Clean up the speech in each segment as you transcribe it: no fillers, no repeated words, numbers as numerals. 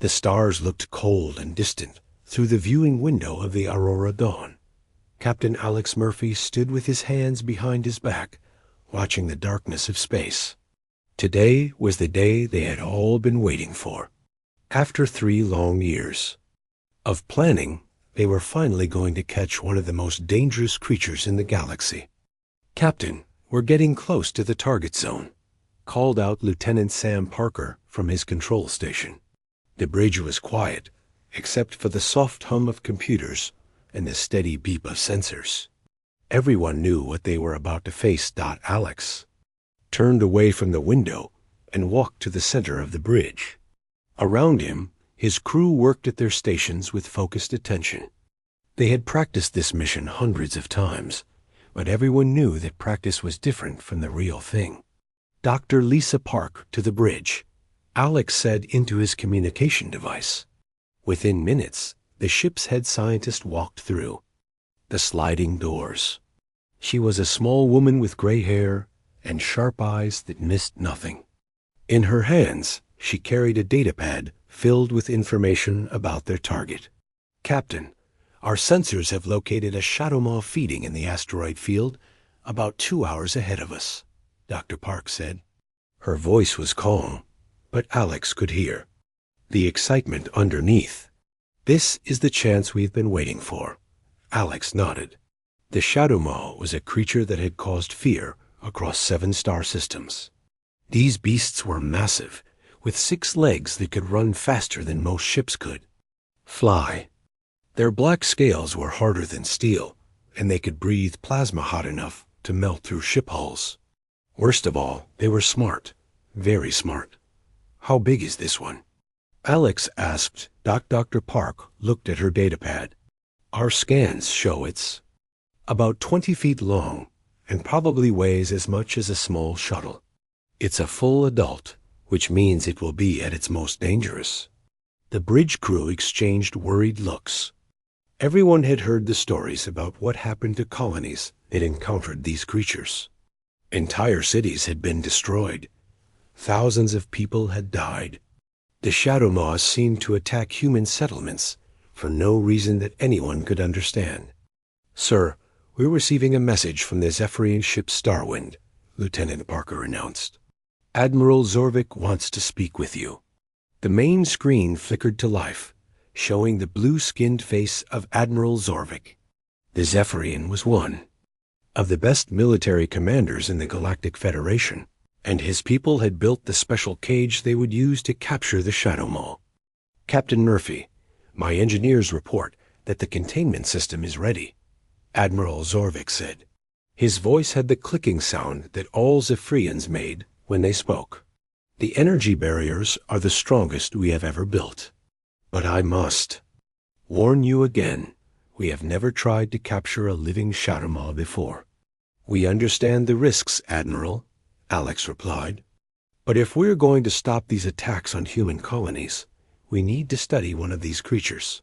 The stars looked cold and distant through the viewing window of the Aurora Dawn. Captain Alex Murphy stood with his hands behind his back, watching the darkness of space. Today was the day they had all been waiting for. After 3 long years of planning, they were finally going to catch one of the most dangerous creatures in the galaxy. "Captain, we're getting close to the target zone," called out Lieutenant Sam Parker from his control station. The bridge was quiet, except for the soft hum of computers and the steady beep of sensors. Everyone knew what they were about to face. Alex turned away from the window and walked to the center of the bridge. Around him, his crew worked at their stations with focused attention. They had practiced this mission hundreds of times, but everyone knew that practice was different from the real thing. "Dr. Lisa Park to the bridge," Alex said into his communication device. Within minutes, the ship's head scientist walked through the sliding doors. She was a small woman with gray hair and sharp eyes that missed nothing. In her hands, she carried a datapad filled with information about their target. "Captain, our sensors have located a shadow maw feeding in the asteroid field about 2 hours ahead of us," Dr. Park said. Her voice was calm, but Alex could hear the excitement underneath. "This is the chance we've been waiting for." Alex nodded. The shadow maw was a creature that had caused fear across 7 star systems. These beasts were massive, with 6 legs that could run faster than most ships could fly. Their black scales were harder than steel, and they could breathe plasma hot enough to melt through ship hulls. Worst of all, they were smart, very smart. "How big is this one?" Alex asked. Dr. Park looked at her datapad. "Our scans show it's about 20 feet long and probably weighs as much as a small shuttle. It's a full adult, which means it will be at its most dangerous." The bridge crew exchanged worried looks. Everyone had heard the stories about what happened to colonies that encountered these creatures. Entire cities had been destroyed. Thousands of people had died. The shadow maws seemed to attack human settlements for no reason that anyone could understand. "Sir, we're receiving a message from the Zephyrian ship Starwind," Lieutenant Parker announced. "Admiral Zorvik wants to speak with you." The main screen flickered to life, showing the blue-skinned face of Admiral Zorvik. The Zephyrian was one of the best military commanders in the Galactic Federation, and his people had built the special cage they would use to capture the shadow maw. "Captain Murphy, my engineers report that the containment system is ready," Admiral Zorvik said. His voice had the clicking sound that all Zephyrians made when they spoke. "The energy barriers are the strongest we have ever built. But I must warn you again, we have never tried to capture a living shadow maw before." "We understand the risks, Admiral," Alex replied. "But if we're going to stop these attacks on human colonies, we need to study one of these creatures.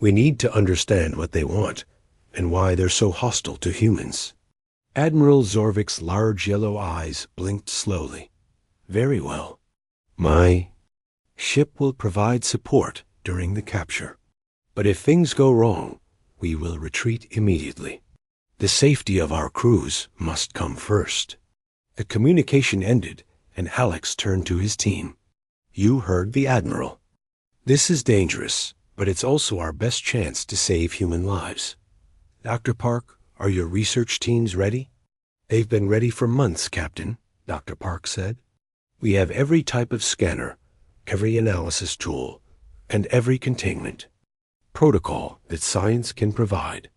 We need to understand what they want and why they're so hostile to humans." Admiral Zorvik's large yellow eyes blinked slowly. "Very well. My ship will provide support during the capture. But if things go wrong, we will retreat immediately. The safety of our crews must come first." The communication ended, and Alex turned to his team. "You heard the Admiral. This is dangerous, but it's also our best chance to save human lives. Dr. Park, are your research teams ready?" "They've been ready for months, Captain," Dr. Park said. "We have every type of scanner, every analysis tool, and every containment protocol that science can provide.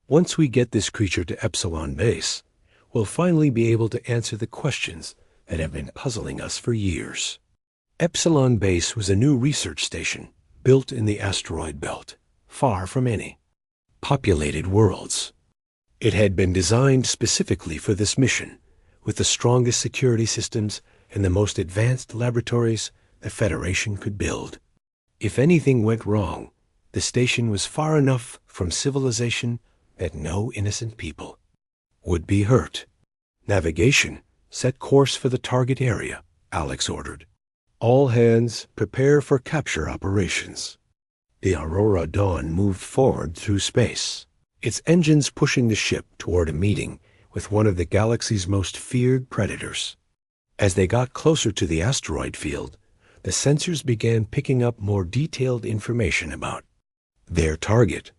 Once we get this creature to Epsilon Base, we'll finally be able to answer the questions that have been puzzling us for years." Epsilon Base was a new research station built in the asteroid belt, far from any populated worlds. It had been designed specifically for this mission, with the strongest security systems and the most advanced laboratories the Federation could build. If anything went wrong, the station was far enough from civilization that no innocent people would be hurt. "Navigation, set course for the target area," Alex ordered. All hands prepare for capture operations. The Aurora Dawn moved forward through space, its engines pushing the ship toward a meeting with one of the galaxy's most feared predators. As they got closer to the asteroid field, the sensors began picking up more detailed information about their target.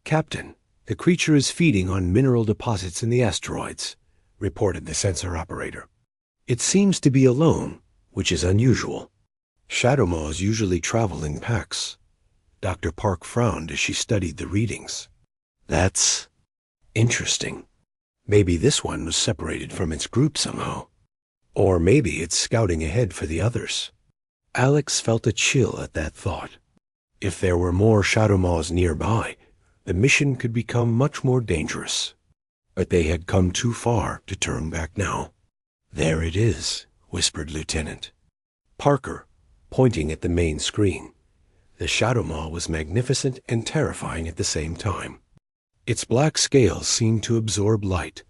"Captain, the creature is feeding on mineral deposits in the asteroids," reported the sensor operator. "It seems to be alone, which is unusual. Shadow maws usually travel in packs." Dr. Park frowned as she studied the readings. "That's interesting. Maybe this one was separated from its group somehow. Or maybe it's scouting ahead for the others." Alex felt a chill at that thought. If there were more shadow maws nearby, the mission could become much more dangerous. But they had come too far to turn back now. "There it is," whispered Lieutenant Parker, pointing at the main screen. The shadow maw was magnificent and terrifying at the same time. Its black scales seemed to absorb light,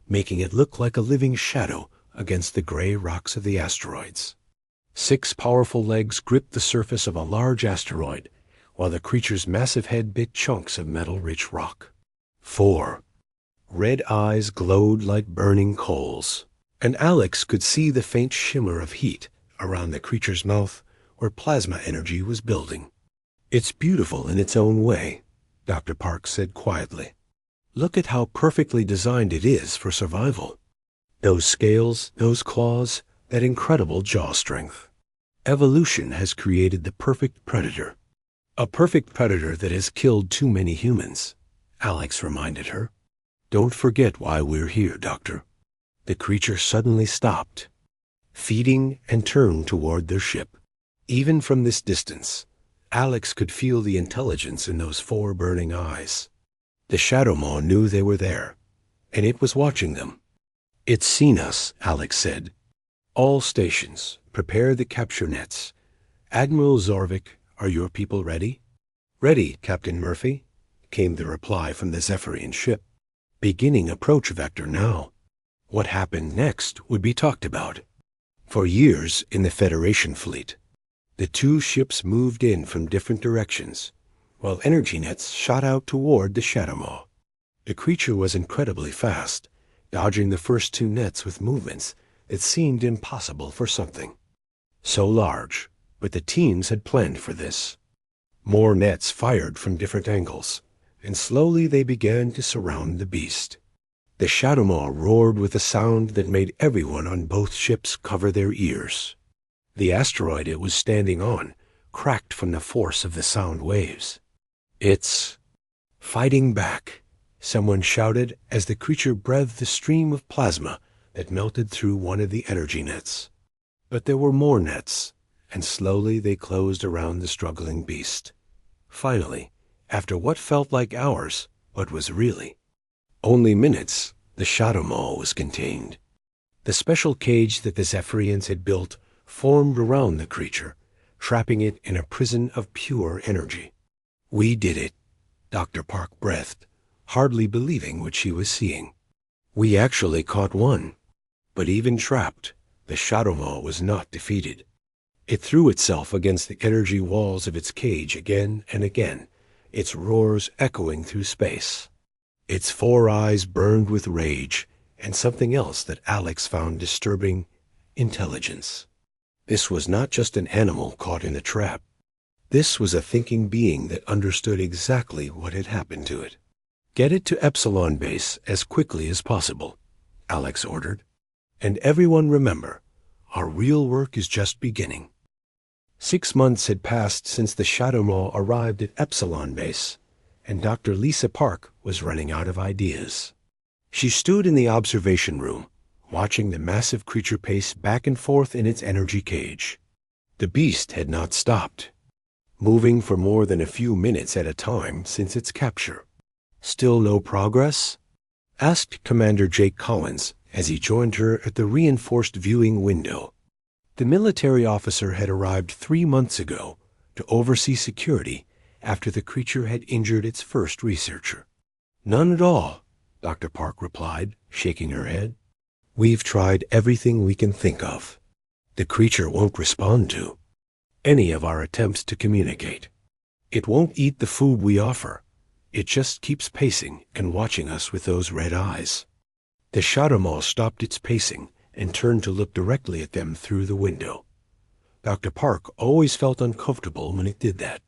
making it look like a living shadow against the gray rocks of the asteroids. 6 powerful legs gripped the surface of a large asteroid, while the creature's massive head bit chunks of metal-rich rock. 4 red eyes glowed like burning coals, and Alex could see the faint shimmer of heat around the creature's mouth where plasma energy was building. "It's beautiful in its own way," Dr. Park said quietly. "Look at how perfectly designed it is for survival. Those scales, those claws, that incredible jaw strength. Evolution has created the perfect predator. A perfect predator that has killed too many humans," Alex reminded her. "Don't forget why we're here, Doctor." The creature suddenly stopped, feeding, and turned toward their ship. Even from this distance, Alex could feel the intelligence in those 4 burning eyes. The shadow maw knew they were there, and it was watching them. "It's seen us," Alex said. "All stations, prepare the capture nets. Admiral Zorvik, are your people ready?" "Ready, Captain Murphy," came the reply from the Zephyrian ship. "Beginning approach vector now." What happened next would be talked about. For years in the Federation fleet, the 2 ships moved in from different directions, while energy nets shot out toward the shadow maw. The creature was incredibly fast, dodging the first 2 nets with movements that seemed impossible for something so large, but the teams had planned for this. More nets fired from different angles, and slowly they began to surround the beast. The shadow maw roared with a sound that made everyone on both ships cover their ears. The asteroid it was standing on cracked from the force of the sound waves. "It's fighting back," someone shouted as the creature breathed a stream of plasma that melted through one of the energy nets. But there were more nets, and slowly they closed around the struggling beast. Finally, after what felt like hours, but was really only minutes, the shadow maw was contained. The special cage that the Zephyrians had built formed around the creature, trapping it in a prison of pure energy. "We did it," Dr. Park breathed, hardly believing what she was seeing. "We actually caught one." But even trapped, the shadow maw was not defeated. It threw itself against the energy walls of its cage again and again, its roars echoing through space. Its 4 eyes burned with rage and something else that Alex found disturbing: intelligence. This was not just an animal caught in a trap. This was a thinking being that understood exactly what had happened to it. "Get it to Epsilon Base as quickly as possible," Alex ordered. "And everyone remember, our real work is just beginning." 6 months had passed since the shadow maw arrived at Epsilon Base, and Dr. Lisa Park was running out of ideas. She stood in the observation room, watching the massive creature pace back and forth in its energy cage. The beast had not stopped, moving for more than a few minutes at a time since its capture. "Still no progress?" asked Commander Jake Collins as he joined her at the reinforced viewing window. The military officer had arrived 3 months ago to oversee security after the creature had injured its first researcher. "None at all," Dr. Park replied, shaking her head. "We've tried everything we can think of." The creature won't respond to any of our attempts to communicate. It won't eat the food we offer. It just keeps pacing and watching us with those red eyes." The shadow mole stopped its pacing and turned to look directly at them through the window. Dr. Park always felt uncomfortable when it did that.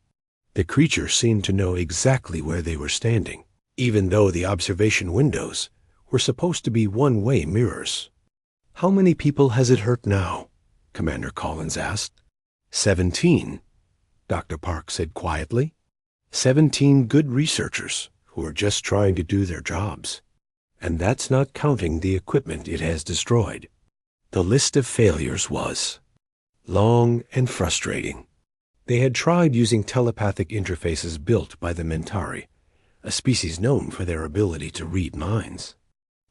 The creature seemed to know exactly where they were standing, even though the observation windows were supposed to be one-way mirrors. "How many people has it hurt now?" Commander Collins asked. 17, Dr. Park said quietly. 17 good researchers who are just trying to do their jobs. And that's not counting the equipment it has destroyed. The list of failures was long and frustrating. They had tried using telepathic interfaces built by the Mentari, a species known for their ability to read minds.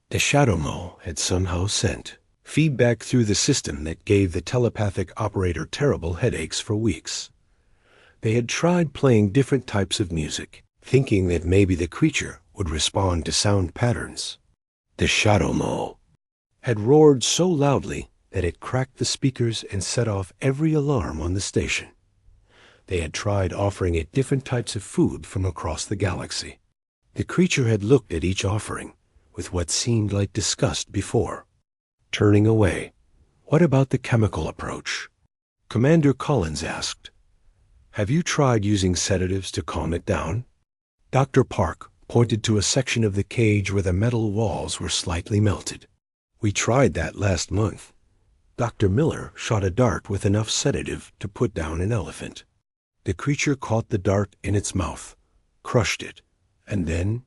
The Shadow Mole had somehow sent feedback through the system that gave the telepathic operator terrible headaches for weeks. They had tried playing different types of music, thinking that maybe the creature would respond to sound patterns. The Shadow Mole had roared so loudly that it cracked the speakers and set off every alarm on the station. They had tried offering it different types of food from across the galaxy. The creature had looked at each offering with what seemed like disgust before, turning away. "What about the chemical approach?" Commander Collins asked. "Have you tried using sedatives to calm it down?" Dr. Park pointed to a section of the cage where the metal walls were slightly melted. "We tried that last month. Dr. Miller shot a dart with enough sedative to put down an elephant. The creature caught the dart in its mouth, crushed it, and then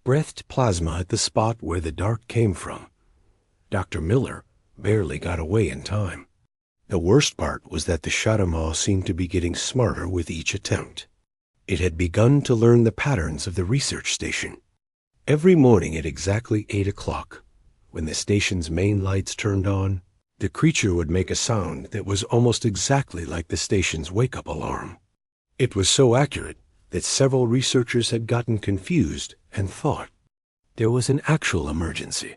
breathed plasma at the spot where the dart came from. Dr. Miller barely got away in time. The worst part was that the Shadow Mole seemed to be getting smarter with each attempt. It had begun to learn the patterns of the research station. Every morning at exactly 8 o'clock, when the station's main lights turned on, the creature would make a sound that was almost exactly like the station's wake-up alarm. It was so accurate that several researchers had gotten confused and thought there was an actual emergency.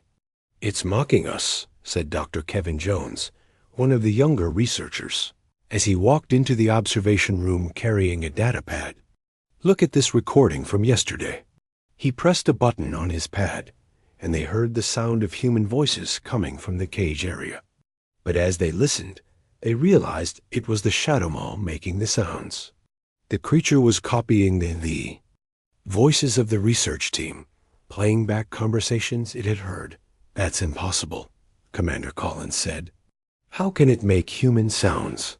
"It's mocking us," said Dr. Kevin Jones, one of the younger researchers, as he walked into the observation room carrying a data pad. "Look at this recording from yesterday." He pressed a button on his pad, and they heard the sound of human voices coming from the cage area. But as they listened, they realized it was the Shadow Mole making the sounds. The creature was copying the voices of the research team, playing back conversations it had heard. "That's impossible," Commander Collins said. "How can it make human sounds?"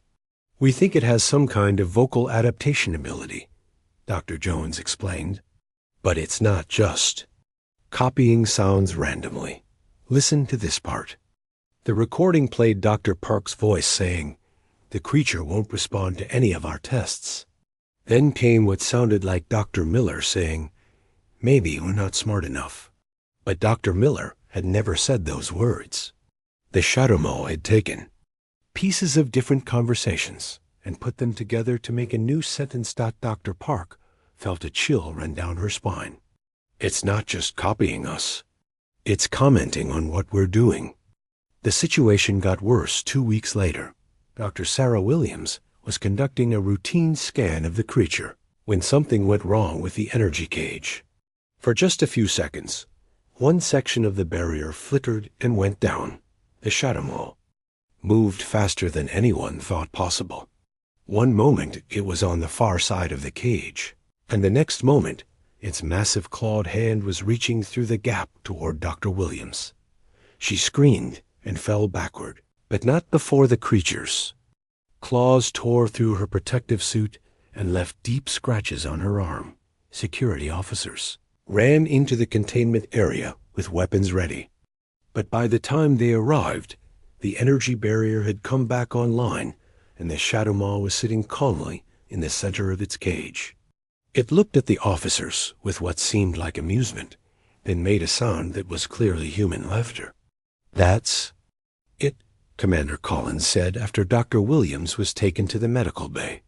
"We think it has some kind of vocal adaptation ability," Dr. Jones explained. "But it's not just copying sounds randomly. Listen to this part." The recording played Dr. Park's voice saying, "The creature won't respond to any of our tests." Then came what sounded like Dr. Miller saying, "Maybe we're not smart enough." But Dr. Miller had never said those words. The Shadow Mole had taken pieces of different conversations and put them together to make a new sentence. Dr. Park felt a chill run down her spine. "It's not just copying us. It's commenting on what we're doing." The situation got worse 2 weeks later. Dr. Sarah Williams was conducting a routine scan of the creature when something went wrong with the energy cage. For just a few seconds, one section of the barrier flickered and went down. The Shadow Mole moved faster than anyone thought possible. One moment it was on the far side of the cage, and the next moment its massive clawed hand was reaching through the gap toward Dr. Williams. She screamed and fell backward, but not before the creature's claws tore through her protective suit and left deep scratches on her arm. Security officers ran into the containment area with weapons ready. But by the time they arrived, the energy barrier had come back online, and the Shadow Mole was sitting calmly in the center of its cage. It looked at the officers with what seemed like amusement, then made a sound that was clearly human laughter. "That's it," Commander Collins said after Dr. Williams was taken to the medical bay.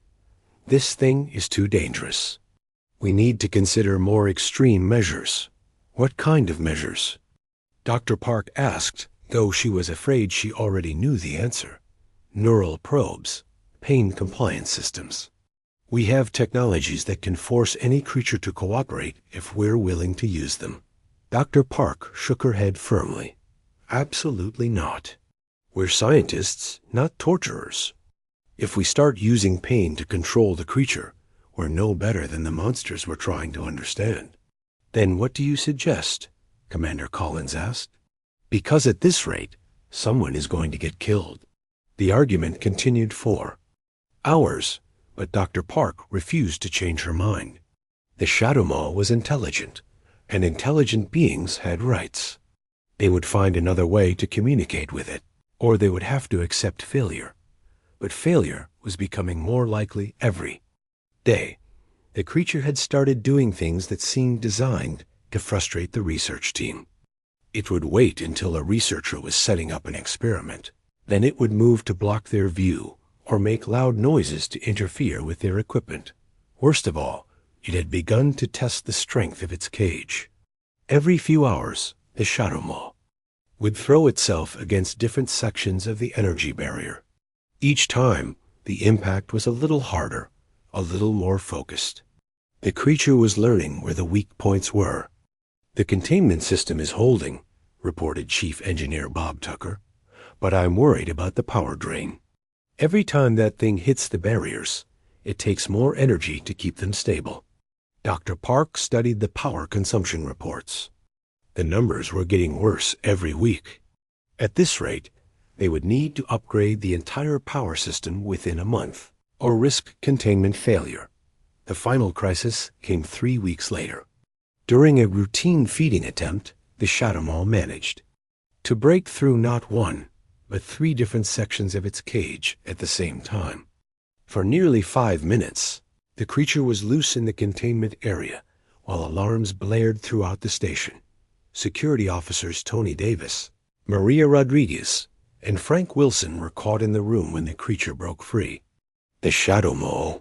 "This thing is too dangerous. We need to consider more extreme measures." "What kind of measures?" Dr. Park asked, though she was afraid she already knew the answer. neural probes, pain compliance systems. We have technologies that can force any creature to cooperate if we're willing to use them. Dr. Park shook her head firmly. Absolutely not. We're scientists, not torturers. If we start using pain to control the creature, we're no better than the monsters we're trying to understand. Then what do you suggest? Commander Collins asked. Because at this rate, someone is going to get killed. The argument continued for hours, but Dr. Park refused to change her mind. The Shadow Maw was intelligent, and intelligent beings had rights. They would find another way to communicate with it, or they would have to accept failure. But failure was becoming more likely every day. The creature had started doing things that seemed designed to frustrate the research team. It would wait until a researcher was setting up an experiment. Then it would move to block their view or make loud noises to interfere with their equipment. Worst of all, it had begun to test the strength of its cage. Every few hours, the Shadow Maw would throw itself against different sections of the energy barrier. Each time, the impact was a little harder, a little more focused. The creature was learning where the weak points were. The containment system is holding, reported Chief Engineer Bob Tucker, but I'm worried about the power drain. Every time that thing hits the barriers, it takes more energy to keep them stable. Dr. Park studied the power consumption reports. The numbers were getting worse every week. At this rate, they would need to upgrade the entire power system within a month, or risk containment failure. The final crisis came 3 weeks later. During a routine feeding attempt, the Shadow Maw managed to break through not one, but 3 different sections of its cage at the same time. For nearly 5 minutes, the creature was loose in the containment area, while alarms blared throughout the station. Security officers Tony Davis, Maria Rodriguez, and Frank Wilson were caught in the room when the creature broke free. The Shadow Maw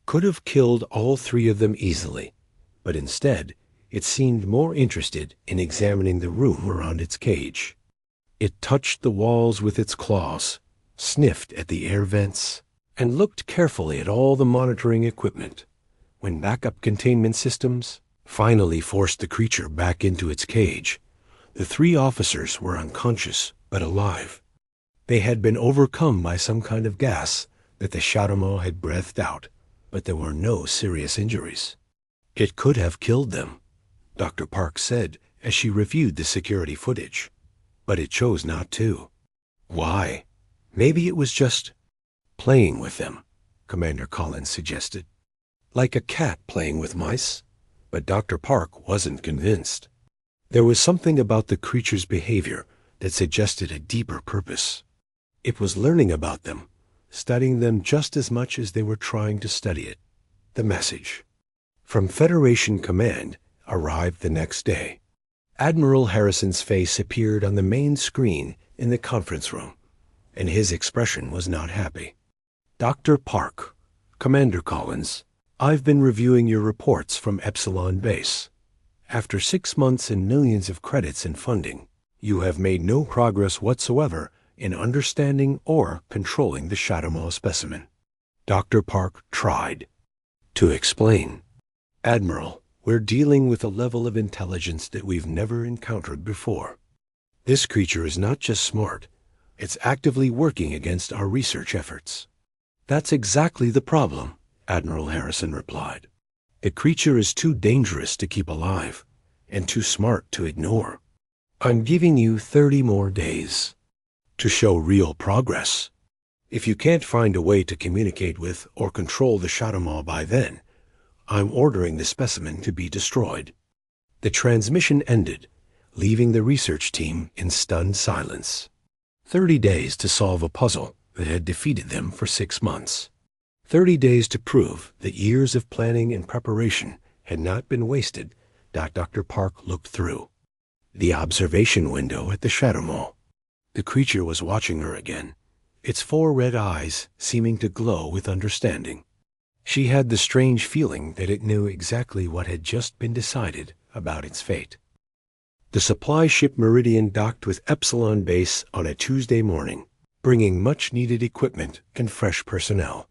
could have killed all 3 of them easily, but instead, it seemed more interested in examining the room around its cage. It touched the walls with its claws, sniffed at the air vents, and looked carefully at all the monitoring equipment. When backup containment systems finally forced the creature back into its cage, the 3 officers were unconscious but alive. They had been overcome by some kind of gas that the Shadow Maw had breathed out, but there were no serious injuries. It could have killed them, Dr. Park said as she reviewed the security footage, but it chose not to. Why? Maybe it was just playing with them, Commander Collins suggested. Like a cat playing with mice? But Dr. Park wasn't convinced. There was something about the creature's behavior that suggested a deeper purpose. It was learning about them, studying them just as much as they were trying to study it. The message from Federation Command arrived the next day. Admiral Harrison's face appeared on the main screen in the conference room, and his expression was not happy. Dr. Park, Commander Collins, I've been reviewing your reports from Epsilon Base. After 6 months and millions of credits in funding, you have made no progress whatsoever in understanding or controlling the Shadow Maw specimen. Dr. Park tried to explain. Admiral, we're dealing with a level of intelligence that we've never encountered before. This creature is not just smart, it's actively working against our research efforts. That's exactly the problem, Admiral Harrison replied. The creature is too dangerous to keep alive, and too smart to ignore. I'm giving you 30 more days to show real progress. If you can't find a way to communicate with or control the Shadow Maw by then, I'm ordering the specimen to be destroyed. The transmission ended, leaving the research team in stunned silence. 30 days to solve a puzzle that had defeated them for 6 months. 30 days to prove that years of planning and preparation had not been wasted. Dr. Park looked through the observation window at the Shadow Maw. The creature was watching her again, its 4 red eyes seeming to glow with understanding. She had the strange feeling that it knew exactly what had just been decided about its fate. The supply ship Meridian docked with Epsilon Base on a Tuesday morning. bringing much-needed equipment and fresh personnel.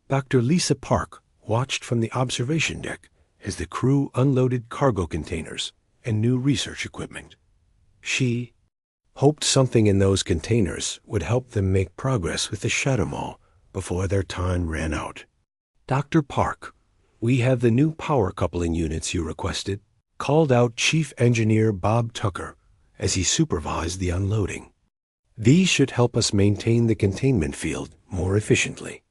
Dr. Lisa Park watched from the observation deck as the crew unloaded cargo containers and new research equipment. She hoped something in those containers would help them make progress with the Shadow Mall before their time ran out. Dr. Park, we have the new power coupling units you requested, called out Chief Engineer Bob Tucker as he supervised the unloading. These should help us maintain the containment field more efficiently.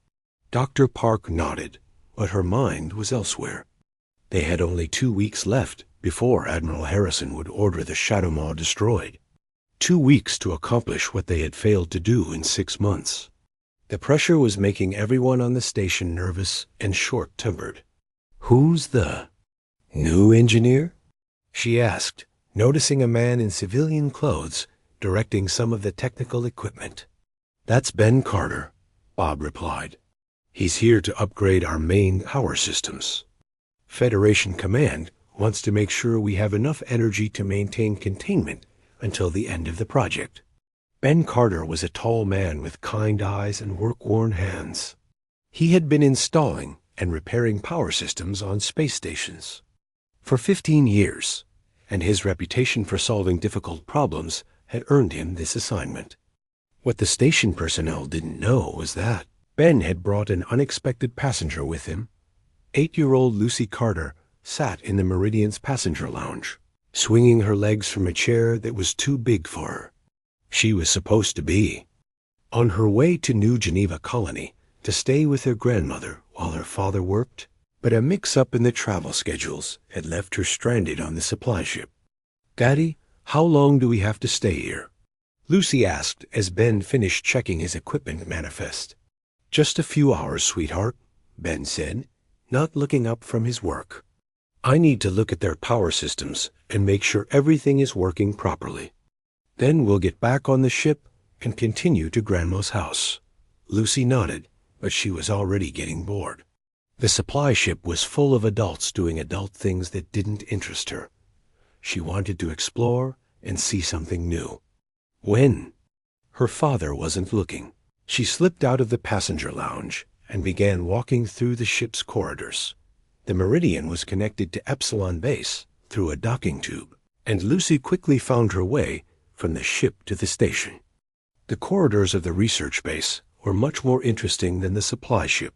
Dr. Park nodded, but her mind was elsewhere. They had only 2 weeks left before Admiral Harrison would order the Shadow Mall destroyed. 2 weeks to accomplish what they had failed to do in 6 months. The pressure was making everyone on the station nervous and short-tempered. "Who's the new engineer?" she asked, noticing a man in civilian clothes directing some of the technical equipment. "That's Ben Carter," Bob replied. "He's here to upgrade our main power systems. Federation Command wants to make sure we have enough energy to maintain containment until the end of the project." Ben Carter was a tall man with kind eyes and work-worn hands. He had been installing and repairing power systems on space stations for 15 years, and his reputation for solving difficult problems had earned him this assignment. What the station personnel didn't know was that Ben had brought an unexpected passenger with him. 8-year-old Lucy Carter sat in the Meridian's passenger lounge, swinging her legs from a chair that was too big for her. She was supposed to be on her way to New Geneva Colony to stay with her grandmother while her father worked, but a mix-up in the travel schedules had left her stranded on the supply ship. "Daddy, how long do we have to stay here?" Lucy asked as Ben finished checking his equipment manifest. "Just a few hours, sweetheart," Ben said, not looking up from his work. "I need to look at their power systems and make sure everything is working properly. Then we'll get back on the ship and continue to Grandma's house." Lucy nodded, but she was already getting bored. The supply ship was full of adults doing adult things that didn't interest her. She wanted to explore and see something new. When her father wasn't looking, she slipped out of the passenger lounge and began walking through the ship's corridors. The Meridian was connected to Epsilon Base through a docking tube, and Lucy quickly found her way from the ship to the station. The corridors of the research base were much more interesting than the supply ship.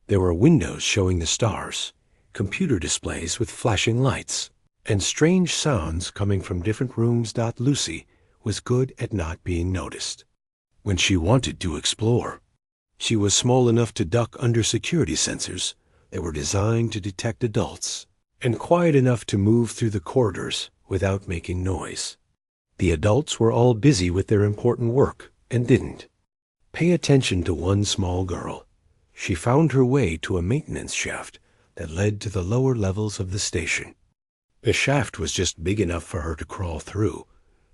There were windows showing the stars, computer displays with flashing lights, and strange sounds coming from different rooms. Lucy was good at not being noticed. When she wanted to explore, she was small enough to duck under security sensors that were designed to detect adults, and quiet enough to move through the corridors without making noise. The adults were all busy with their important work and didn't pay attention to one small girl. She found her way to a maintenance shaft that led to the lower levels of the station. The shaft was just big enough for her to crawl through,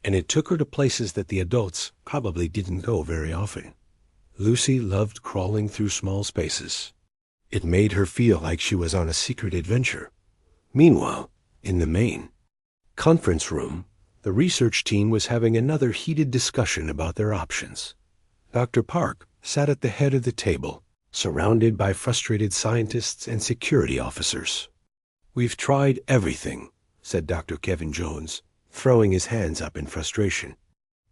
and it took her to places that the adults probably didn't go very often. Lucy loved crawling through small spaces. It made her feel like she was on a secret adventure. Meanwhile, in the main conference room, the research team was having another heated discussion about their options. Dr. Park sat at the head of the table, surrounded by frustrated scientists and security officers. "We've tried everything," said Dr. Kevin Jones, throwing his hands up in frustration.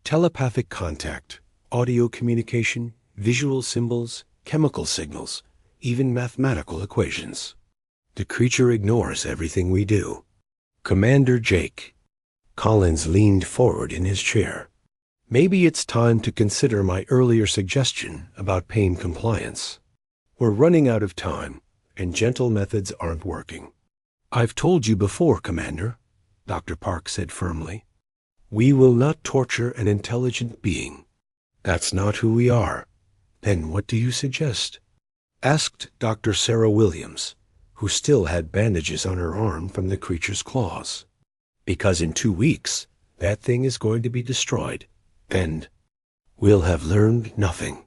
"Telepathic contact, audio communication, visual symbols, chemical signals, even mathematical equations. The creature ignores everything we do." "Commander Jake." Collins leaned forward in his chair. "Maybe it's time to consider my earlier suggestion about pain compliance. We're running out of time, and gentle methods aren't working." "I've told you before, Commander," Dr. Park said firmly. "We will not torture an intelligent being. That's not who we are." "Then what do you suggest?" asked Dr. Sarah Williams, who still had bandages on her arm from the creature's claws. "Because in 2 weeks, that thing is going to be destroyed, and we'll have learned nothing."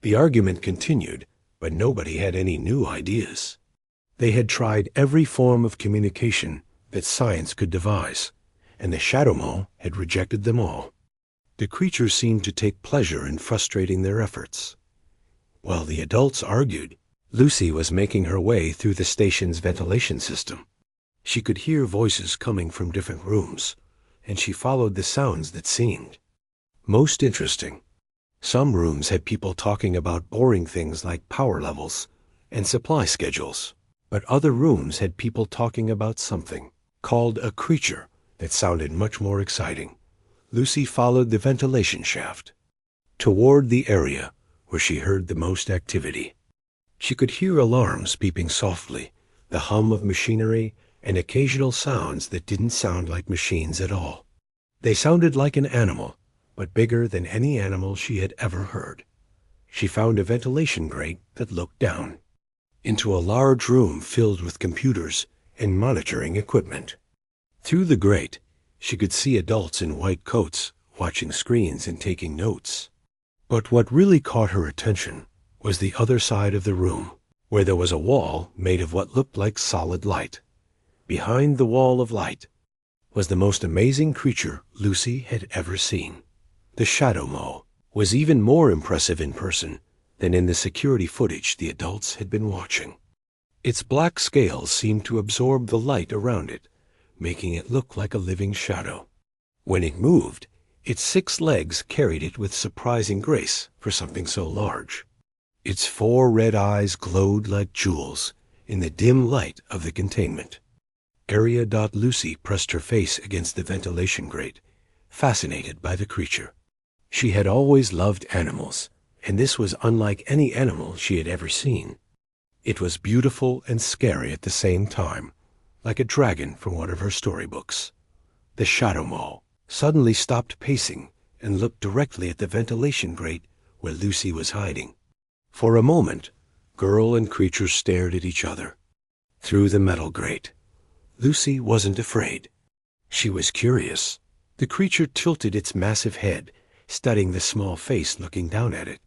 The argument continued, but nobody had any new ideas. They had tried every form of communication that science could devise, and the Shadow Mall had rejected them all. The creatures seemed to take pleasure in frustrating their efforts. While the adults argued, Lucy was making her way through the station's ventilation system. She could hear voices coming from different rooms, and she followed the sounds that seemed most interesting. Some rooms had people talking about boring things like power levels and supply schedules, but other rooms had people talking about something called a creature that sounded much more exciting. Lucy followed the ventilation shaft toward the area where she heard the most activity. She could hear alarms beeping softly, the hum of machinery, and occasional sounds that didn't sound like machines at all. They sounded like an animal, but bigger than any animal she had ever heard. She found a ventilation grate that looked down into a large room filled with computers and monitoring equipment. Through the grate, she could see adults in white coats watching screens and taking notes. But what really caught her attention was the other side of the room, where there was a wall made of what looked like solid light. Behind the wall of light was the most amazing creature Lucy had ever seen. The Shadow Maw was even more impressive in person than in the security footage the adults had been watching. Its black scales seemed to absorb the light around it, making it look like a living shadow. When it moved, its 6 legs carried it with surprising grace for something so large. Its 4 red eyes glowed like jewels in the dim light of the containment. Area. Lucy pressed her face against the ventilation grate, fascinated by the creature. She had always loved animals, and this was unlike any animal she had ever seen. It was beautiful and scary at the same time, like a dragon from one of her storybooks. The Shadow Maw suddenly stopped pacing and looked directly at the ventilation grate where Lucy was hiding. For a moment, girl and creature stared at each other. Through the metal grate, Lucy wasn't afraid. She was curious. The creature tilted its massive head, studying the small face looking down at it.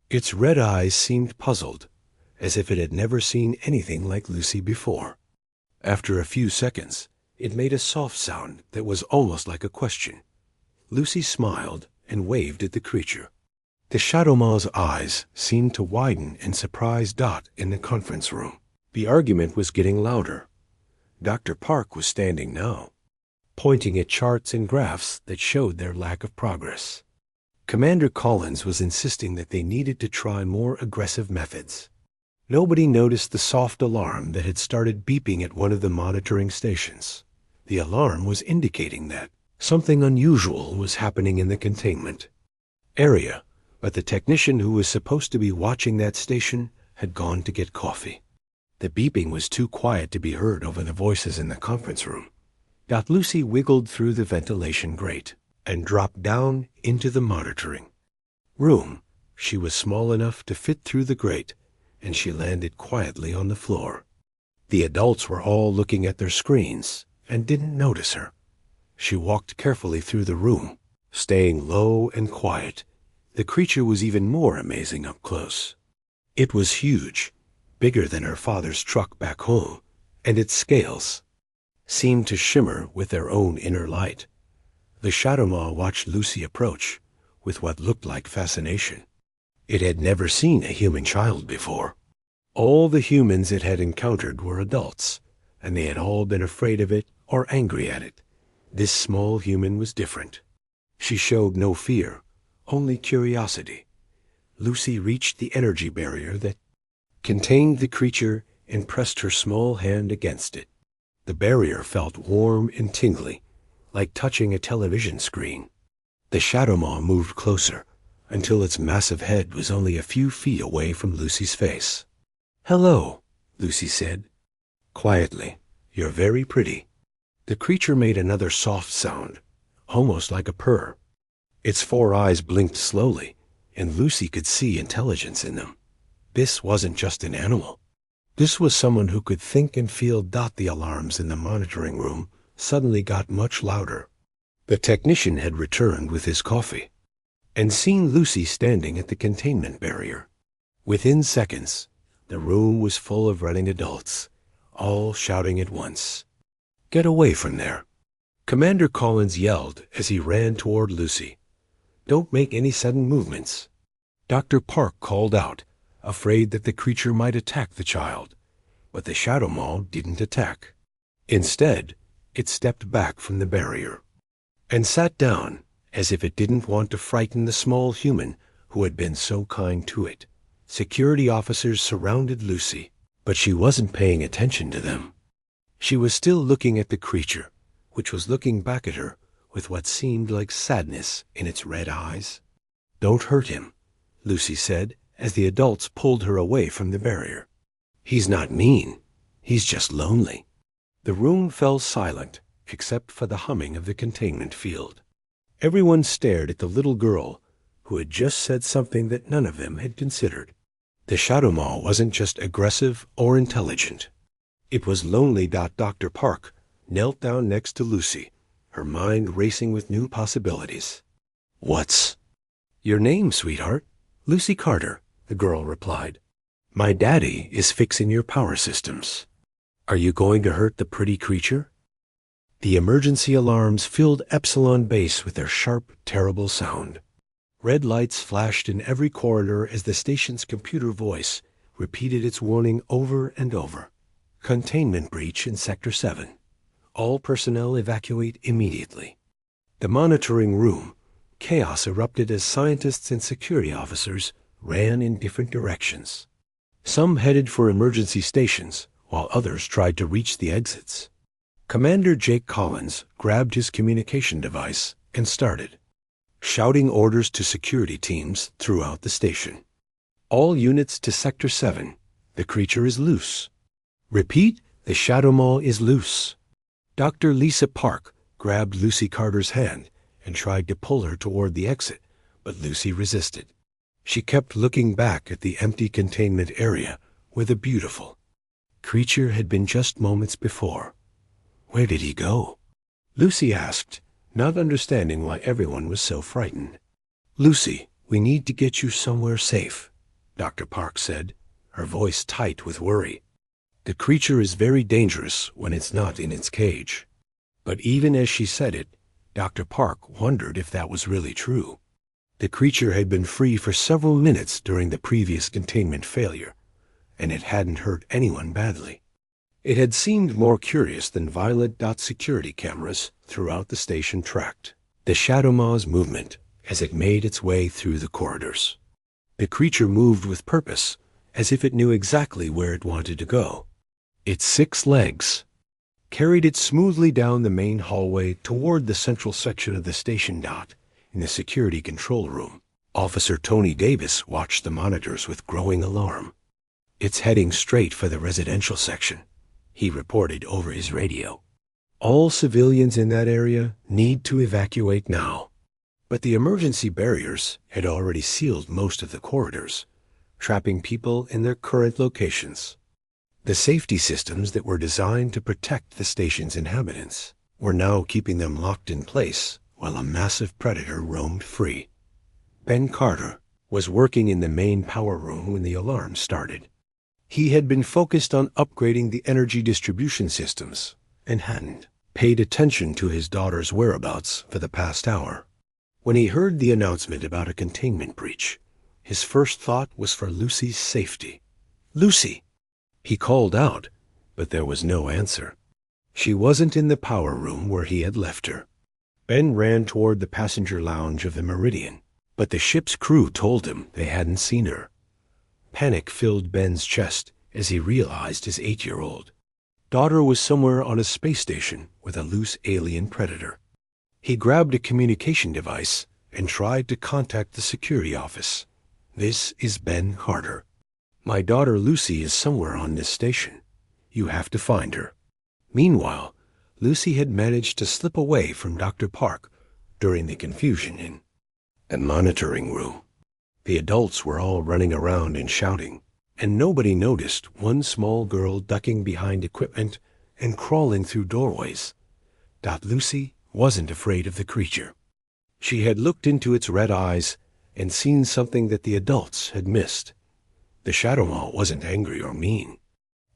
Its red eyes seemed puzzled, as if it had never seen anything like Lucy before. After a few seconds, it made a soft sound that was almost like a question. Lucy smiled and waved at the creature. The Shadow Maw's eyes seemed to widen and surprise Dot in the conference room. The argument was getting louder. Dr. Park was standing now, pointing at charts and graphs that showed their lack of progress. Commander Collins was insisting that they needed to try more aggressive methods. Nobody noticed the soft alarm that had started beeping at one of the monitoring stations. The alarm was indicating that something unusual was happening in the containment area, but the technician who was supposed to be watching that station had gone to get coffee. The beeping was too quiet to be heard over the voices in the conference room. Lucy wiggled through the ventilation grate and dropped down into the monitoring room. She was small enough to fit through the grate, and she landed quietly on the floor. The adults were all looking at their screens and didn't notice her. She walked carefully through the room, staying low and quiet. The creature was even more amazing up close. It was huge, bigger than her father's truck back home, and its scales seemed to shimmer with their own inner light. The Shadow Maw watched Lucy approach with what looked like fascination. It had never seen a human child before. All the humans it had encountered were adults, and they had all been afraid of it or angry at it. This small human was different. She showed no fear, only curiosity. Lucy reached the energy barrier that contained the creature and pressed her small hand against it. The barrier felt warm and tingly, like touching a television screen. The Shadow Maw moved closer until its massive head was only a few feet away from Lucy's face. "Hello," Lucy said quietly. "You're very pretty." The creature made another soft sound, almost like a purr. Its 4 eyes blinked slowly, and Lucy could see intelligence in them. This wasn't just an animal. This was someone who could think and feel. The alarms in the monitoring room suddenly got much louder. The technician had returned with his coffee and seen Lucy standing at the containment barrier. Within seconds, the room was full of running adults, all shouting at once, "Get away from there!" Commander Collins yelled as he ran toward Lucy. Don't make any sudden movements." Dr. Park called out, afraid that the creature might attack the child. But the Shadow Maw didn't attack. Instead, it stepped back from the barrier and sat down as if it didn't want to frighten the small human who had been so kind to it. Security officers surrounded Lucy, but she wasn't paying attention to them. She was still looking at the creature, which was looking back at her with what seemed like sadness in its red eyes. "Don't hurt him," Lucy said as the adults pulled her away from the barrier. "He's not mean. He's just lonely." The room fell silent, except for the humming of the containment field. Everyone stared at the little girl who had just said something that none of them had considered. The Shadow Maw wasn't just aggressive or intelligent. It was lonely. Dr. Park knelt down next to Lucy, her mind racing with new possibilities. "What's your name, sweetheart?" "Lucy Carter," the girl replied. "My daddy is fixing your power systems. Are you going to hurt the pretty creature?" The emergency alarms filled Epsilon Base with their sharp, terrible sound. Red lights flashed in every corridor as the station's computer voice repeated its warning over and over. "Containment breach in Sector 7. All personnel evacuate immediately." The monitoring room, chaos erupted as scientists and security officers ran in different directions. Some headed for emergency stations, while others tried to reach the exits. Commander Jake Collins grabbed his communication device and started shouting orders to security teams throughout the station. "All units to Sector 7. The creature is loose. Repeat, the Shadow Maw is loose." Dr. Lisa Park grabbed Lucy Carter's hand and tried to pull her toward the exit, but Lucy resisted. She kept looking back at the empty containment area where the beautiful creature had been just moments before. "Where did he go?" Lucy asked, not understanding why everyone was so frightened. "Lucy, we need to get you somewhere safe," Dr. Park said, her voice tight with worry. "The creature is very dangerous when it's not in its cage." But even as she said it, Dr. Park wondered if that was really true. The creature had been free for several minutes during the previous containment failure, and it hadn't hurt anyone badly. It had seemed more curious than violet dot security cameras throughout the station tracked the Shadow Maw's movement as it made its way through the corridors. The creature moved with purpose, as if it knew exactly where it wanted to go. Its 6 legs carried it smoothly down the main hallway toward the central section of the station. In the security control room, Officer Tony Davis watched the monitors with growing alarm. "It's heading straight for the residential section," he reported over his radio. "All civilians in that area need to evacuate now." But the emergency barriers had already sealed most of the corridors, trapping people in their current locations. The safety systems that were designed to protect the station's inhabitants were now keeping them locked in place while a massive predator roamed free. Ben Carter was working in the main power room when the alarm started. He had been focused on upgrading the energy distribution systems and hadn't paid attention to his daughter's whereabouts for the past hour. When he heard the announcement about a containment breach, his first thought was for Lucy's safety. "Lucy!" He called out, but there was no answer. She wasn't in the power room where he had left her. Ben ran toward the passenger lounge of the Meridian, but the ship's crew told him they hadn't seen her. Panic filled Ben's chest as he realized his 8-year-old daughter was somewhere on a space station with a loose alien predator. He grabbed a communication device and tried to contact the security office. "This is Ben Carter. My daughter Lucy is somewhere on this station. You have to find her." Meanwhile, Lucy had managed to slip away from Dr. Park during the confusion in the monitoring room. The adults were all running around and shouting, and nobody noticed one small girl ducking behind equipment and crawling through doorways. Lucy wasn't afraid of the creature. She had looked into its red eyes and seen something that the adults had missed. The Shadow Maw wasn't angry or mean.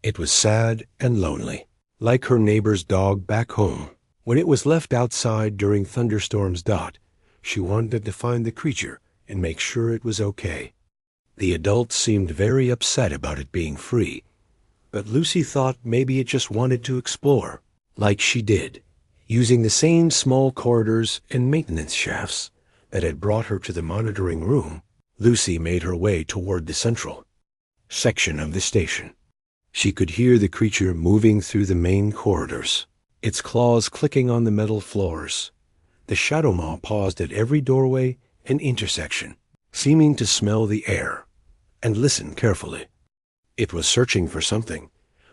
It was sad and lonely, like her neighbor's dog back home. When it was left outside during thunderstorms, She wanted to find the creature and make sure it was okay. The adults seemed very upset about it being free, but Lucy thought maybe it just wanted to explore, like she did, using the same small corridors and maintenance shafts that had brought her to the monitoring room. Lucy made her way toward the central section of the station. She could hear the creature moving through the main corridors, its claws clicking on the metal floors. The Shadow Maw paused at every doorway and intersection, seeming to smell the air and listen carefully. It was searching for something,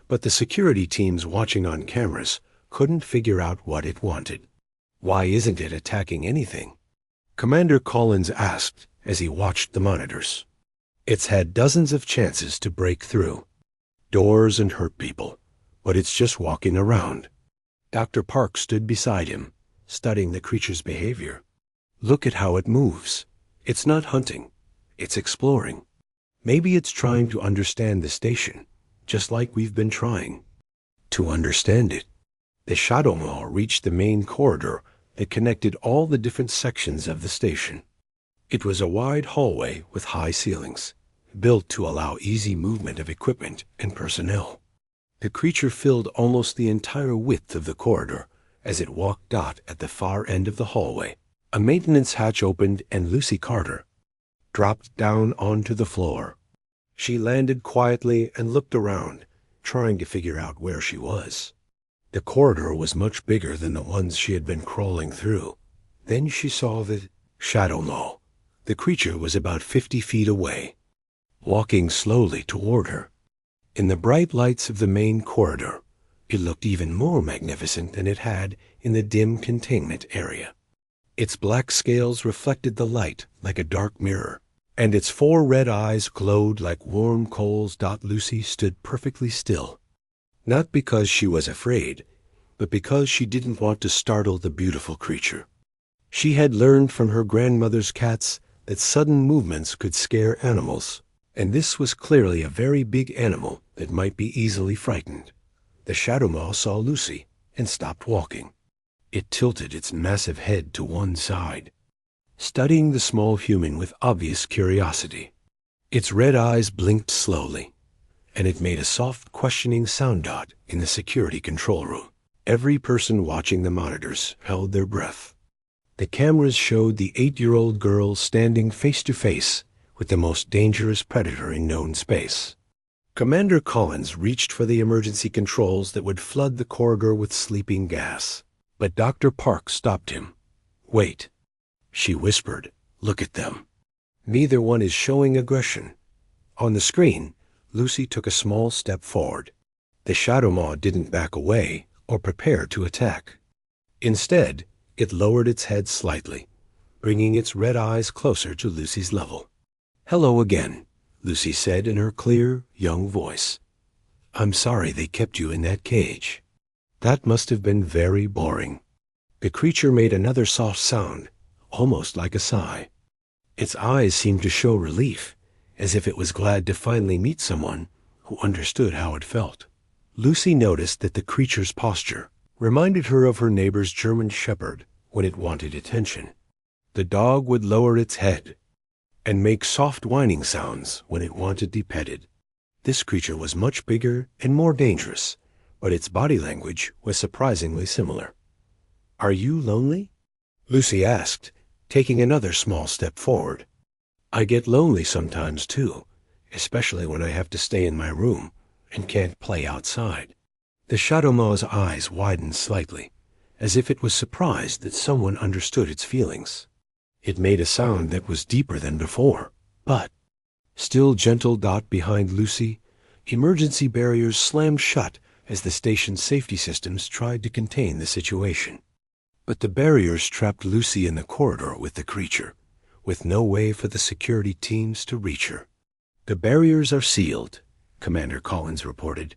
but the security teams watching on cameras couldn't figure out what it wanted. "Why isn't it attacking anything?" Commander Collins asked as he watched the monitors. "It's had dozens of chances to break through doors and hurt people, but it's just walking around." Dr. Park stood beside him, studying the creature's behavior. "Look at how it moves. It's not hunting, it's exploring. Maybe it's trying to understand the station, just like we've been trying to understand it." The Shadow Maw reached the main corridor that connected all the different sections of the station. It was a wide hallway with high ceilings, built to allow easy movement of equipment and personnel. The creature filled almost the entire width of the corridor as it walked out at the far end of the hallway. A maintenance hatch opened and Lucy Carter dropped down onto the floor. She landed quietly and looked around, trying to figure out where she was. The corridor was much bigger than the ones she had been crawling through. Then she saw the Shadow Maw. The creature was about 50 feet away, walking slowly toward her. In the bright lights of the main corridor, it looked even more magnificent than it had in the dim containment area. Its black scales reflected the light like a dark mirror, and its 4 red eyes glowed like warm coals. Lucy stood perfectly still, not because she was afraid, but because she didn't want to startle the beautiful creature. She had learned from her grandmother's cats that sudden movements could scare animals, and this was clearly a very big animal that might be easily frightened. The Shadow Maw saw Lucy and stopped walking. It tilted its massive head to one side, studying the small human with obvious curiosity. Its red eyes blinked slowly, and it made a soft, questioning sound. In the security control room, every person watching the monitors held their breath. The cameras showed the 8-year-old girl standing face to face with the most dangerous predator in known space. Commander Collins reached for the emergency controls that would flood the corridor with sleeping gas, but Dr. Park stopped him. "Wait," she whispered. "Look at them. Neither one is showing aggression." On the screen, Lucy took a small step forward. The Shadow Maw didn't back away or prepare to attack. Instead, it lowered its head slightly, bringing its red eyes closer to Lucy's level. "Hello again," Lucy said in her clear, young voice. "I'm sorry they kept you in that cage. That must have been very boring." The creature made another soft sound, almost like a sigh. Its eyes seemed to show relief, as if it was glad to finally meet someone who understood how it felt. Lucy noticed that the creature's posture reminded her of her neighbor's German shepherd when it wanted attention. The dog would lower its head and make soft whining sounds when it wanted to be petted. This creature was much bigger and more dangerous, but its body language was surprisingly similar. "Are you lonely?" Lucy asked, taking another small step forward. "I get lonely sometimes, too, especially when I have to stay in my room and can't play outside." The Shadow Maw's eyes widened slightly, as if it was surprised that someone understood its feelings. It made a sound that was deeper than before, but still gentle. Behind Lucy, emergency barriers slammed shut as the station's safety systems tried to contain the situation. But the barriers trapped Lucy in the corridor with the creature, with no way for the security teams to reach her. "The barriers are sealed," Commander Collins reported.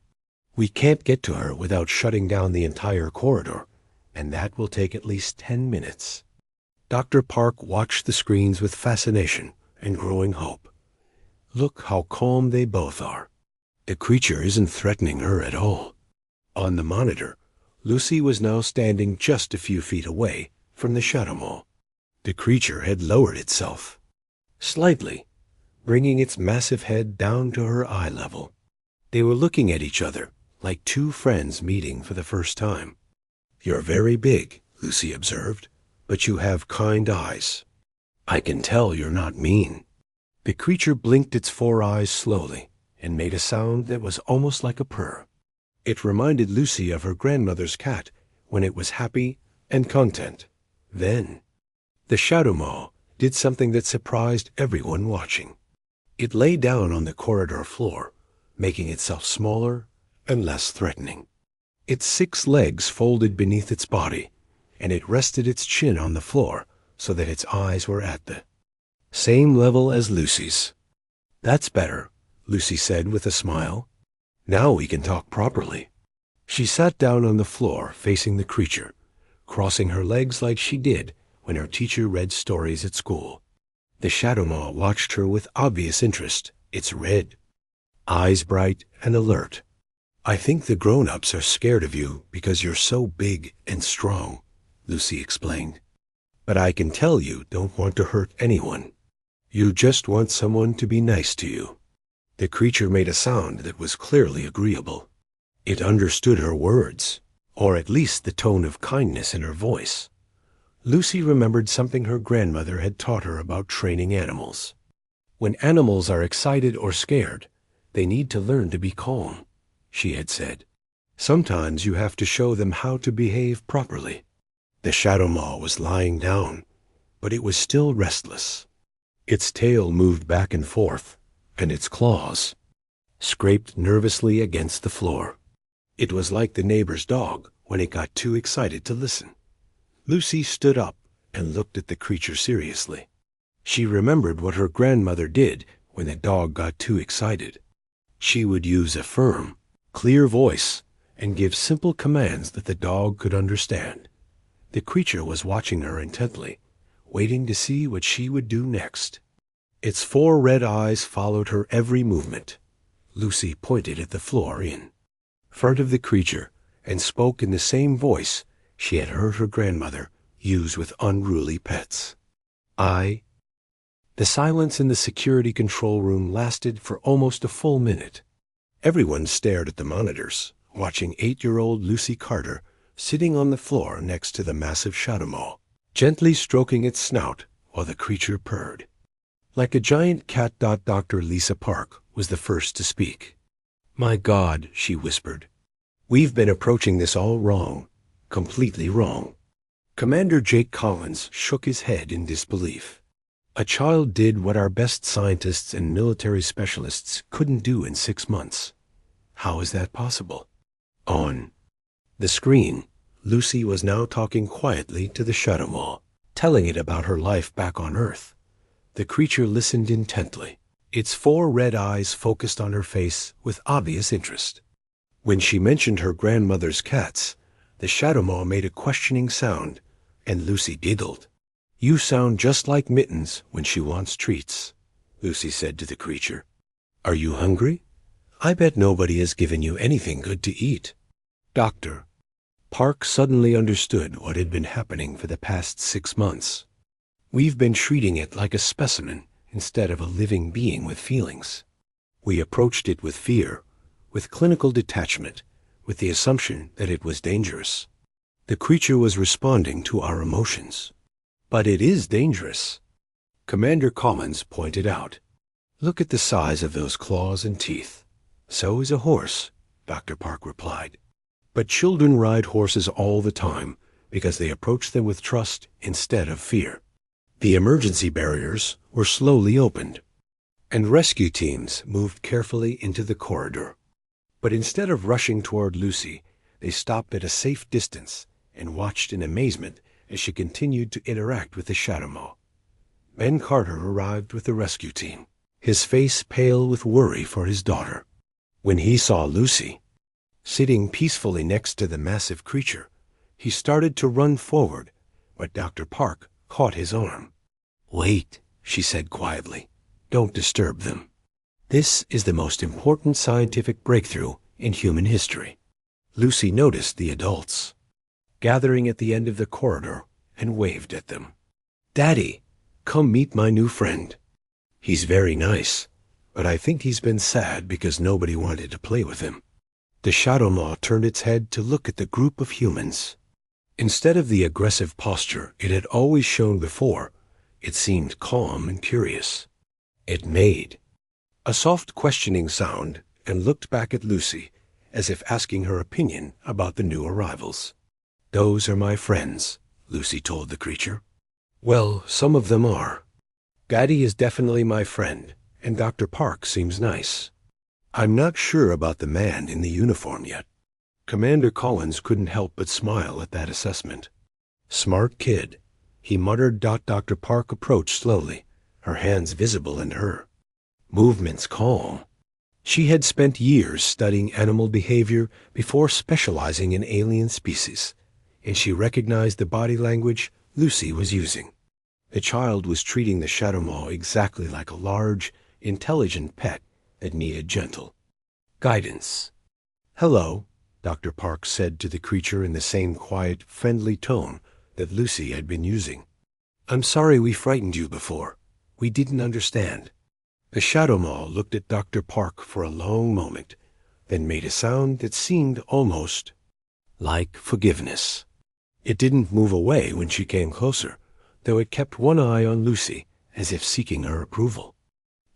"We can't get to her without shutting down the entire corridor, and that will take at least 10 minutes. Dr. Park watched the screens with fascination and growing hope. Look how calm they both are. The creature isn't threatening her at all. On the monitor, Lucy was now standing just a few feet away from the Shadow Maw. The creature had lowered itself slightly, bringing its massive head down to her eye level. They were looking at each other like two friends meeting for the first time. "You're very big," Lucy observed, "but you have kind eyes. I can tell you're not mean." The creature blinked its 4 eyes slowly and made a sound that was almost like a purr. It reminded Lucy of her grandmother's cat when it was happy and content. Then the Shadow Maw did something that surprised everyone watching. It lay down on the corridor floor, making itself smaller and less threatening. Its 6 legs folded beneath its body, and it rested its chin on the floor so that its eyes were at the same level as Lucy's. "That's better," Lucy said with a smile. "Now we can talk properly." She sat down on the floor facing the creature, crossing her legs like she did when her teacher read stories at school. The Shadow Maw watched her with obvious interest, its red eyes bright and alert. "I think the grown-ups are scared of you because you're so big and strong," Lucy explained. "But I can tell you don't want to hurt anyone. You just want someone to be nice to you." The creature made a sound that was clearly agreeable. It understood her words, or at least the tone of kindness in her voice. Lucy remembered something her grandmother had taught her about training animals. When animals are excited or scared, they need to learn to be calm, she had said. Sometimes you have to show them how to behave properly. The Shadow Maw was lying down, but it was still restless. Its tail moved back and forth, and its claws scraped nervously against the floor. It was like the neighbor's dog when it got too excited to listen. Lucy stood up and looked at the creature seriously. She remembered what her grandmother did when the dog got too excited. She would use a firm, clear voice and give simple commands that the dog could understand. The creature was watching her intently, waiting to see what she would do next. Its 4 red eyes followed her every movement. Lucy pointed at the floor in front of the creature and spoke in the same voice she had heard her grandmother use with unruly pets. "I..." The silence in the security control room lasted for almost a full minute. Everyone stared at the monitors, watching 8-year-old Lucy Carter sitting on the floor next to the massive Shadow Maw, gently stroking its snout while the creature purred. Like a giant cat. Dr. Lisa Park was the first to speak. "My God," she whispered. "We've been approaching this all wrong, completely wrong." Commander Jake Collins shook his head in disbelief. "A child did what our best scientists and military specialists couldn't do in 6 months. How is that possible?" On the screen, Lucy was now talking quietly to the Shadow Maw, telling it about her life back on Earth. The creature listened intently, its 4 red eyes focused on her face with obvious interest. When she mentioned her grandmother's cats, the Shadow Maw made a questioning sound, and Lucy giggled. "You sound just like Mittens when she wants treats," Lucy said to the creature. "Are you hungry? I bet nobody has given you anything good to eat." Dr. Park suddenly understood what had been happening for the past 6 months. "We've been treating it like a specimen instead of a living being with feelings. We approached it with fear, with clinical detachment, with the assumption that it was dangerous. The creature was responding to our emotions. But it is dangerous," Commander Collins pointed out. "Look at the size of those claws and teeth." "So is a horse," Dr. Park replied. "But children ride horses all the time because they approach them with trust instead of fear." The emergency barriers were slowly opened, and rescue teams moved carefully into the corridor. But instead of rushing toward Lucy, they stopped at a safe distance and watched in amazement as she continued to interact with the Shadow Maw. Ben Carter arrived with the rescue team, his face pale with worry for his daughter. When he saw Lucy sitting peacefully next to the massive creature, he started to run forward, but Dr. Park caught his arm. "Wait," she said quietly. "Don't disturb them. This is the most important scientific breakthrough in human history." Lucy noticed the adults gathering at the end of the corridor and waved at them. "Daddy, come meet my new friend. He's very nice, but I think he's been sad because nobody wanted to play with him." The shadow maw turned its head to look at the group of humans. Instead of the aggressive posture it had always shown before, it seemed calm and curious. It made a soft questioning sound and looked back at Lucy, as if asking her opinion about the new arrivals. "Those are my friends," Lucy told the creature. "Well, some of them are. Gaddy is definitely my friend, and Dr. Park seems nice. I'm not sure about the man in the uniform yet." Commander Collins couldn't help but smile at that assessment. "Smart kid," he muttered. Dr. Park approached slowly, her hands visible in her movements calm. She had spent years studying animal behavior before specializing in alien species, and she recognized the body language Lucy was using. The child was treating the shadow maw exactly like a large, intelligent pet that needed gentle guidance. "Hello," Dr. Park said to the creature in the same quiet, friendly tone that Lucy had been using. "I'm sorry we frightened you before. We didn't understand." The shadow maw looked at Dr. Park for a long moment, then made a sound that seemed almost like forgiveness. It didn't move away when she came closer, though it kept one eye on Lucy, as if seeking her approval.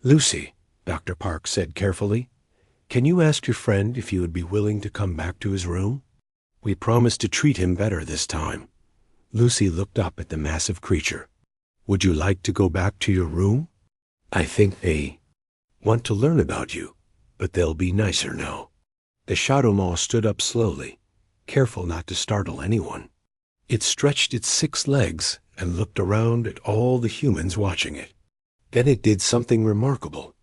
"Lucy," Dr. Park said carefully, "can you ask your friend if he would be willing to come back to his room? We promised to treat him better this time." Lucy looked up at the massive creature. "Would you like to go back to your room? I think they want to learn about you, but they'll be nicer now." The shadow maw stood up slowly, careful not to startle anyone. It stretched its 6 legs and looked around at all the humans watching it. Then it did something remarkable.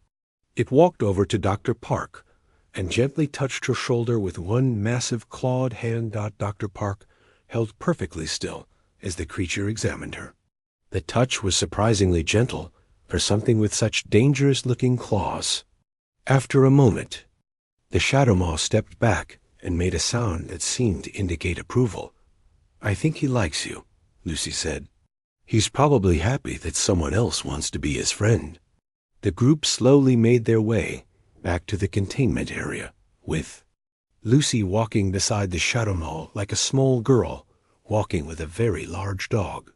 It walked over to Dr. Park and gently touched her shoulder with one massive clawed hand. Dr. Park held perfectly still as the creature examined her. The touch was surprisingly gentle for something with such dangerous-looking claws. After a moment, the shadow maw stepped back and made a sound that seemed to indicate approval. "I think he likes you," Lucy said. "He's probably happy that someone else wants to be his friend." The group slowly made their way back to the containment area, with Lucy walking beside the shadow maw like a small girl walking with a very large dog.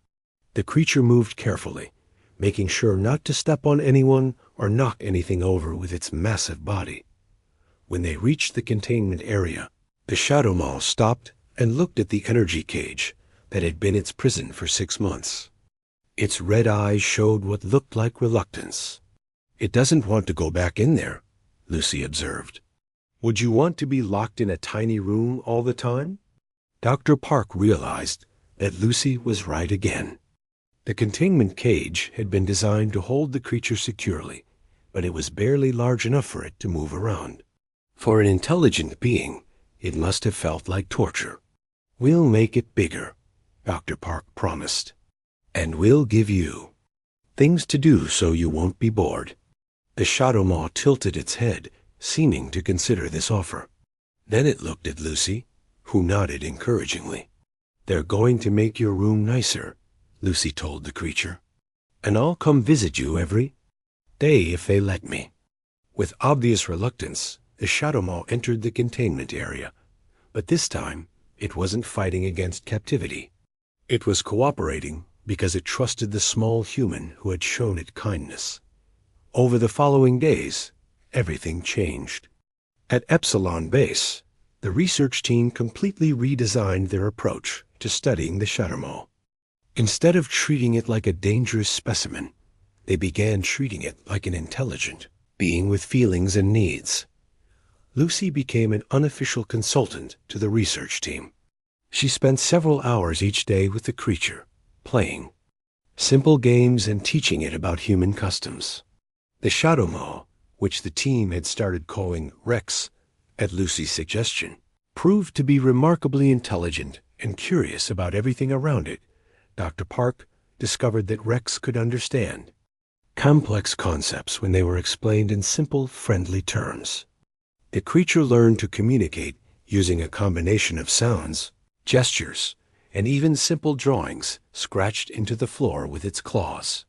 The creature moved carefully, making sure not to step on anyone or knock anything over with its massive body. When they reached the containment area, the shadow maw stopped and looked at the energy cage that had been its prison for 6 months. Its red eyes showed what looked like reluctance. "It doesn't want to go back in there," Lucy observed. "Would you want to be locked in a tiny room all the time?" Dr. Park realized that Lucy was right again. The containment cage had been designed to hold the creature securely, but it was barely large enough for it to move around. For an intelligent being, it must have felt like torture. "We'll make it bigger," Dr. Park promised. "And we'll give you things to do so you won't be bored." The shadow maw tilted its head, seeming to consider this offer. Then it looked at Lucy, who nodded encouragingly. "They're going to make your room nicer," Lucy told the creature. "And I'll come visit you every day if they let me." With obvious reluctance, the shadow maw entered the containment area, but this time it wasn't fighting against captivity. It was cooperating because it trusted the small human who had shown it kindness. Over the following days, everything changed. At Epsilon Base, the research team completely redesigned their approach to studying the shadow maw. Instead of treating it like a dangerous specimen, they began treating it like an intelligent being with feelings and needs. Lucy became an unofficial consultant to the research team. She spent several hours each day with the creature, playing simple games and teaching it about human customs. The shadow maw, which the team had started calling Rex at Lucy's suggestion, proved to be remarkably intelligent and curious about everything around it. Dr. Park discovered that Rex could understand complex concepts when they were explained in simple, friendly terms. The creature learned to communicate using a combination of sounds, gestures, and even simple drawings scratched into the floor with its claws.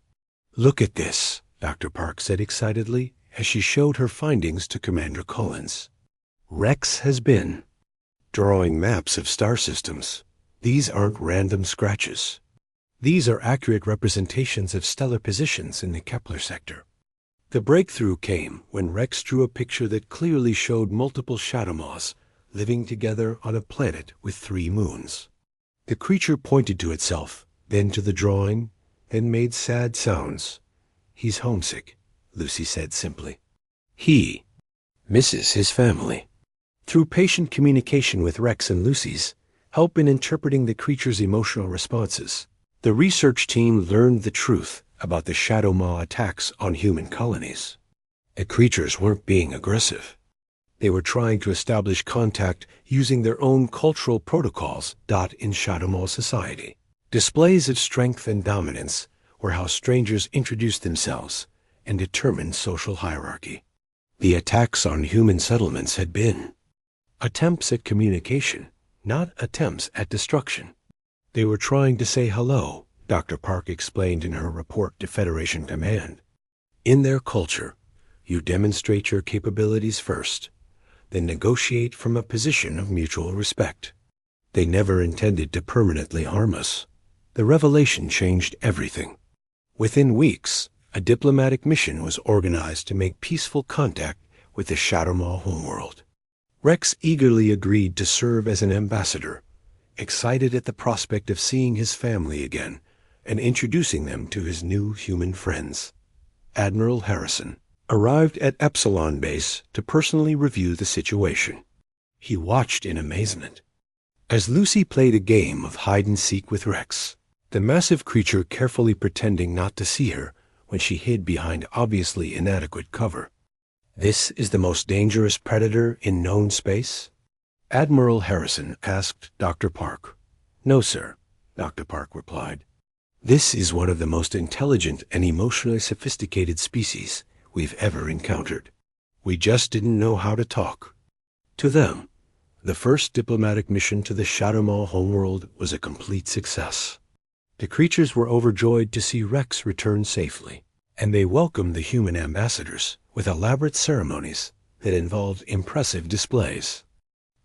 "Look at this," Dr. Park said excitedly as she showed her findings to Commander Collins. "Rex has been drawing maps of star systems. These aren't random scratches. These are accurate representations of stellar positions in the Kepler sector." The breakthrough came when Rex drew a picture that clearly showed multiple shadow moths living together on a planet with 3 moons. The creature pointed to itself, then to the drawing, and made sad sounds. "He's homesick," Lucy said simply. "He misses his family." Through patient communication with Rex and Lucy's help in interpreting the creature's emotional responses, the research team learned the truth about the shadow maw attacks on human colonies. The creatures weren't being aggressive. They were trying to establish contact using their own cultural protocols. In shadow maw society, displays of strength and dominance were how strangers introduced themselves and determined social hierarchy. The attacks on human settlements had been attempts at communication, not attempts at destruction. They were trying to say hello, Dr. Park explained in her report to Federation Command. In their culture, you demonstrate your capabilities first, then negotiate from a position of mutual respect. They never intended to permanently harm us. The revelation changed everything. Within weeks, a diplomatic mission was organized to make peaceful contact with the Shadow Maw homeworld. Rex eagerly agreed to serve as an ambassador, excited at the prospect of seeing his family again and introducing them to his new human friends. Admiral Harrison arrived at Epsilon Base to personally review the situation. He watched in amazement as Lucy played a game of hide-and-seek with Rex, the massive creature carefully pretending not to see her when she hid behind obviously inadequate cover. "This is the most dangerous predator in known space?" Admiral Harrison asked Dr. Park. "No, sir," Dr. Park replied. "This is one of the most intelligent and emotionally sophisticated species we've ever encountered. We just didn't know how to talk." To them, the first diplomatic mission to the Shadow Maw homeworld was a complete success. The creatures were overjoyed to see Rex return safely, and they welcomed the human ambassadors with elaborate ceremonies that involved impressive displays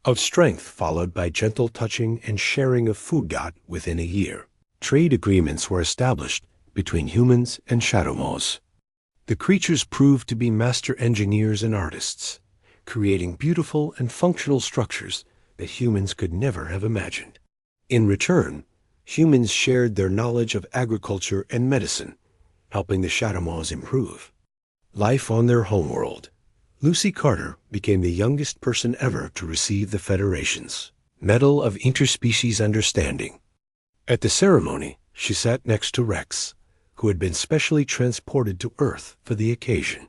of strength followed by gentle touching and sharing of food got within a year. Trade agreements were established between humans and Shadow Maws. The creatures proved to be master engineers and artists, creating beautiful and functional structures that humans could never have imagined. In return, humans shared their knowledge of agriculture and medicine, helping the Shadow Maws improve life on their homeworld. Lucy Carter became the youngest person ever to receive the Federation's Medal of Interspecies Understanding. At the ceremony, she sat next to Rex, who had been specially transported to Earth for the occasion.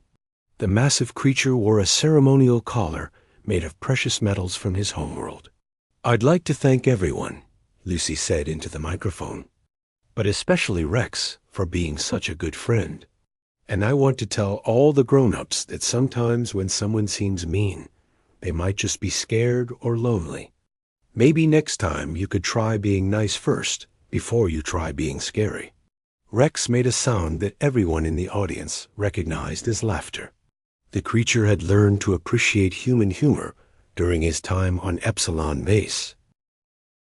The massive creature wore a ceremonial collar made of precious metals from his homeworld. "I'd like to thank everyone," Lucy said into the microphone, "but especially Rex for being such a good friend. And I want to tell all the grown-ups that sometimes when someone seems mean, they might just be scared or lonely. Maybe next time you could try being nice first before you try being scary." Rex made a sound that everyone in the audience recognized as laughter. The creature had learned to appreciate human humor during his time on Epsilon Base.